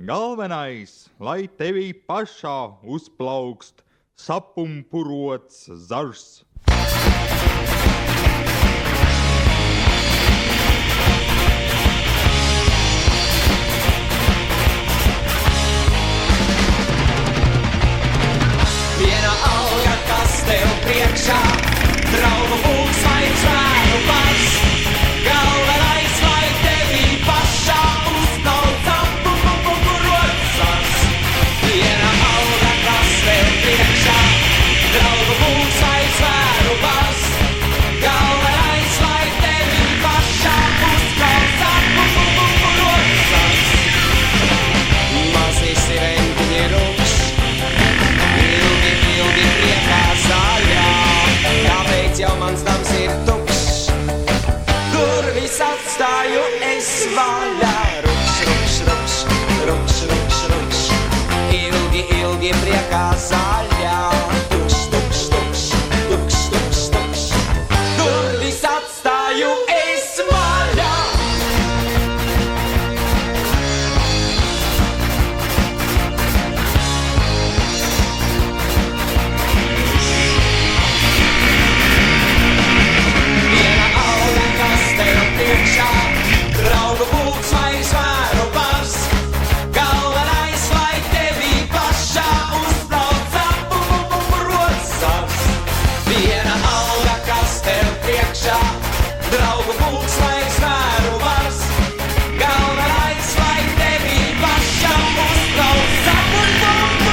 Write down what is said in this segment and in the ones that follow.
Galvenais, lai tevī pašā uzplaukst sapumpurots zars. Viena alga, kas tev priekšā, draugu pulks vai zvēru bars. Galvenais, lai tevī pašā uzplauc sapumpurots zars. Viena alga, kas tev priekšā, draugu pulks vai zvēru bars. Galvenais, lai tevī pašā uzplauc sapumpurots zars. Mazi sirentiņi rupš, ilgi priekā zaļā, kāpēc jau mans nams ir tukšs? Durvis atstāju es vaļā. Rupš, rupš, rupš, rupš, rupš, rupš, ilgi priekā zaļā. Tukšs, tukšs, tukšs, tukšs, tukšs, tukšs, durvis atstāju es vaļā. Draugu pulks vai zvēru bars. Galvenais, lai tevī pašā uzplauc sapumpurots zars. Viena alga, kas tev priekšā, draugu pulks vai zvēru bars. Galvenais, lai tevī pašā uzplauc sapumpurots zars.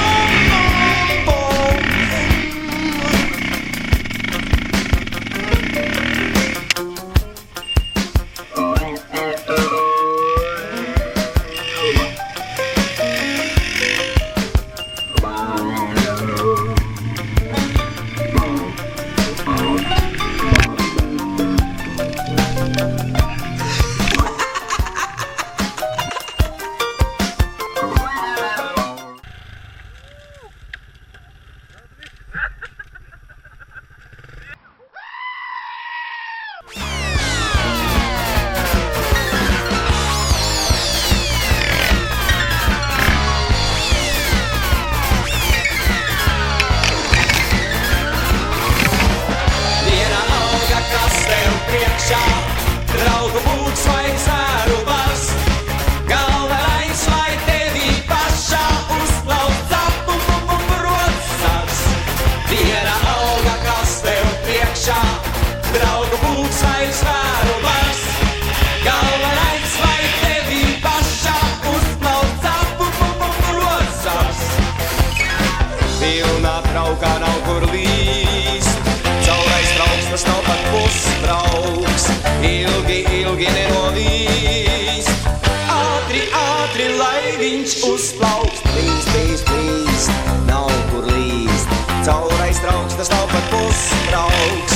Draugu pulks vai zvēru bars. Galvenais, lai tevī pašā uzplauc sapumpurots zars. Viena alga, kas tev priekšā, draugu pulks vai zvēru bars. Galvenais, lai tevī pašā uzplauc sapumpurots zars. Pilnā traukā nav kur līst, caurais trauksmes nav pat pusbrauks. Ilgi nenovīst, ātri, lai viņš uzplaukst. Plīst, nav kur līst, caurais trauksmes nav pat pusbrauks.